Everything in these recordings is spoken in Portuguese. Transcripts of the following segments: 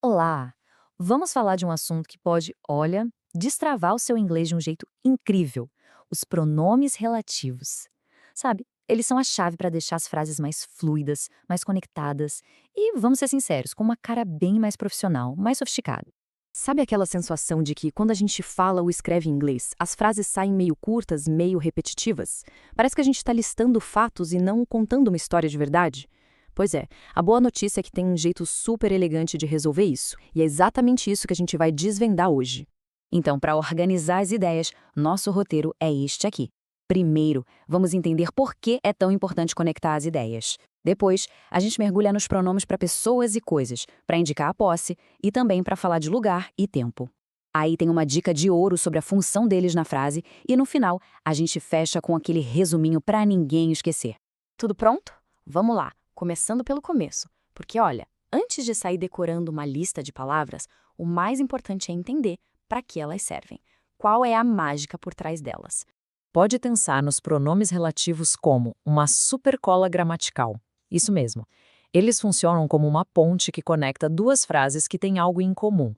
Olá! Vamos falar de um assunto que pode, olha, destravar o seu inglês de um jeito incrível: os pronomes relativos. Sabe, eles são a chave para deixar as frases mais fluidas, mais conectadas e, vamos ser sinceros, com uma cara bem mais profissional, mais sofisticada. Sabe aquela sensação de que quando a gente fala ou escreve em inglês, as frases saem meio curtas, meio repetitivas? Parece que a gente está listando fatos e não contando uma história de verdade? Pois é, a boa notícia é que tem um jeito super elegante de resolver isso, e é exatamente isso que a gente vai desvendar hoje. Então, para organizar as ideias, nosso roteiro é este aqui. Primeiro, vamos entender por que é tão importante conectar as ideias. Depois, a gente mergulha nos pronomes para pessoas e coisas, para indicar a posse e também para falar de lugar e tempo. Aí tem uma dica de ouro sobre a função deles na frase e no final, a gente fecha com aquele resuminho para ninguém esquecer. Tudo pronto? Vamos lá, começando pelo começo. Porque olha, antes de sair decorando uma lista de palavras, o mais importante é entender para que elas servem. Qual é a mágica por trás delas? Pode pensar nos pronomes relativos como uma supercola gramatical. Isso mesmo. Eles funcionam como uma ponte que conecta duas frases que têm algo em comum.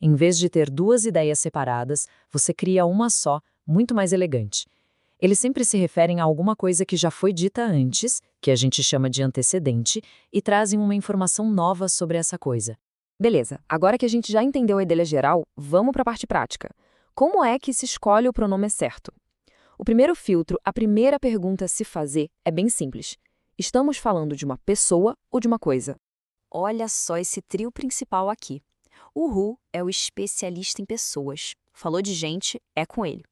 Em vez de ter duas ideias separadas, você cria uma só, muito mais elegante. Eles sempre se referem a alguma coisa que já foi dita antes, que a gente chama de antecedente, e trazem uma informação nova sobre essa coisa. Beleza, agora que a gente já entendeu a ideia geral, vamos para a parte prática. Como é que se escolhe o pronome certo? O primeiro filtro, a primeira pergunta a se fazer, é bem simples. Estamos falando de uma pessoa ou de uma coisa? Olha só esse trio principal aqui. O who é o especialista em pessoas. Falou de gente, é com ele.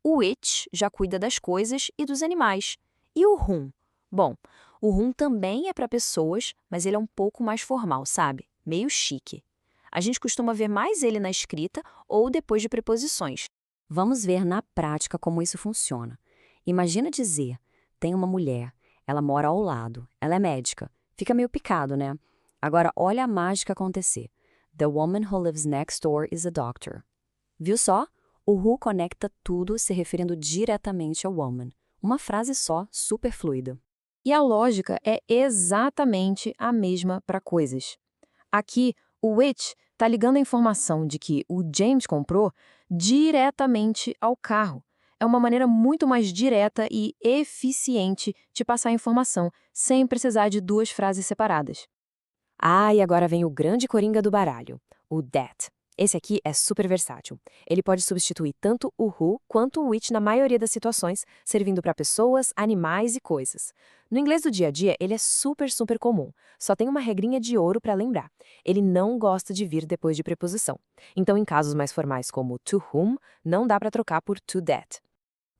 O which já cuida das coisas e dos animais. E o whom? Bom, o whom também é para pessoas, mas ele é um pouco mais formal, sabe? Meio chique. A gente costuma ver mais ele na escrita ou depois de preposições. Vamos ver na prática como isso funciona. Imagina dizer, tem uma mulher, ela mora ao lado, ela é médica. Fica meio picado, né? Agora olha a mágica acontecer. The woman who lives next door is a doctor. Viu só? O who conecta tudo se referindo diretamente ao woman. Uma frase só, super fluida. E a lógica é exatamente a mesma para coisas. Aqui, o which está ligando a informação de que o James comprou diretamente ao carro. É uma maneira muito mais direta e eficiente de passar a informação, sem precisar de duas frases separadas. Ah, e agora vem o grande coringa do baralho, o that. Esse aqui é super versátil. Ele pode substituir tanto o who quanto o which na maioria das situações, servindo para pessoas, animais e coisas. No inglês do dia a dia, ele é super comum. Só tem uma regrinha de ouro para lembrar. Ele não gosta de vir depois de preposição. Então, em casos mais formais como to whom, não dá para trocar por to that.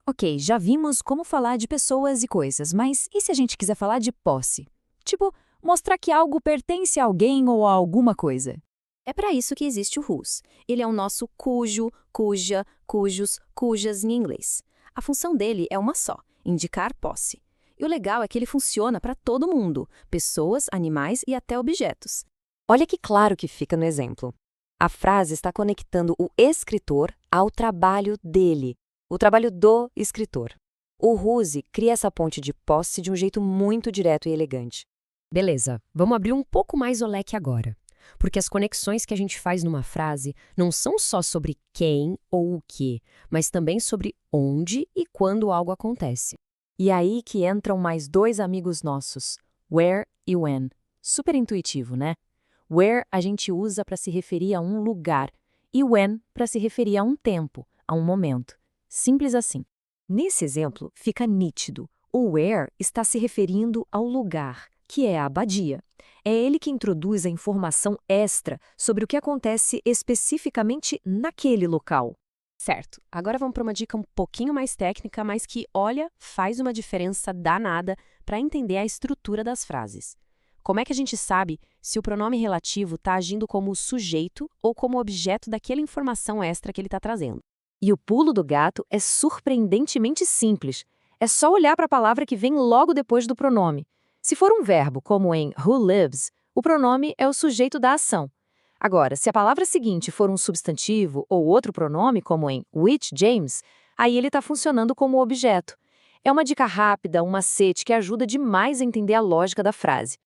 Ok, já vimos como falar de pessoas e coisas, mas e se a gente quiser falar de posse? Tipo, mostrar que algo pertence a alguém ou a alguma coisa. É para isso que existe o whose. Ele é o nosso cujo, cuja, cujos, cujas em inglês. A função dele é uma só, indicar posse. E o legal é que ele funciona para todo mundo, pessoas, animais e até objetos. Olha que claro que fica no exemplo. A frase está conectando o escritor ao trabalho dele, o trabalho do escritor. O whose cria essa ponte de posse de um jeito muito direto e elegante. Beleza, vamos abrir um pouco mais o leque agora. Porque as conexões que a gente faz numa frase não são só sobre quem ou o que, mas também sobre onde e quando algo acontece. E aí que entram mais dois amigos nossos, where e when. Super intuitivo, né? Where a gente usa para se referir a um lugar e when para se referir a um tempo, a um momento. Simples assim. Nesse exemplo, fica nítido. O where está se referindo ao lugar, que é a abadia. É ele que introduz a informação extra sobre o que acontece especificamente naquele local. Certo, agora vamos para uma dica um pouquinho mais técnica, mas que, olha, faz uma diferença danada para entender a estrutura das frases. Como é que a gente sabe se o pronome relativo está agindo como sujeito ou como objeto daquela informação extra que ele está trazendo? E o pulo do gato é surpreendentemente simples. É só olhar para a palavra que vem logo depois do pronome. Se for um verbo, como em who lives, o pronome é o sujeito da ação. Agora, se a palavra seguinte for um substantivo ou outro pronome, como em which James, aí ele está funcionando como objeto. É uma dica rápida, um macete que ajuda demais a entender a lógica da frase.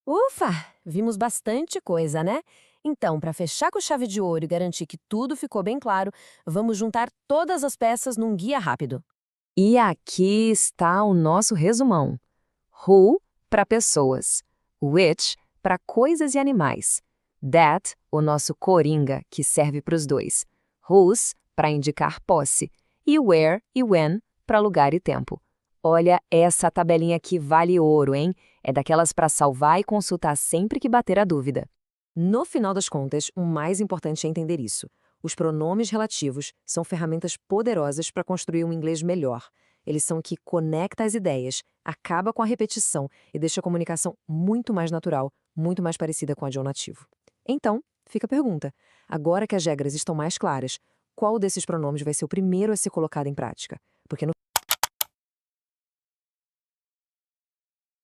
Ufa, vimos bastante coisa, né? Então, para fechar com chave de ouro e garantir que tudo ficou bem claro, vamos juntar todas as peças num guia rápido. E aqui está o nosso resumão. Who, para pessoas. Which, para coisas e animais. That, o nosso coringa, que serve para os dois. Whose, para indicar posse. E where e when, para lugar e tempo. Olha, essa tabelinha aqui vale ouro, hein? É daquelas para salvar e consultar sempre que bater a dúvida. No final das contas, o mais importante é entender isso. Os pronomes relativos são ferramentas poderosas para construir um inglês melhor. Eles são o que conecta as ideias, acaba com a repetição e deixa a comunicação muito mais natural, muito mais parecida com a de um nativo. Então, fica a pergunta. Agora que as regras estão mais claras, qual desses pronomes vai ser o primeiro a ser colocado em prática?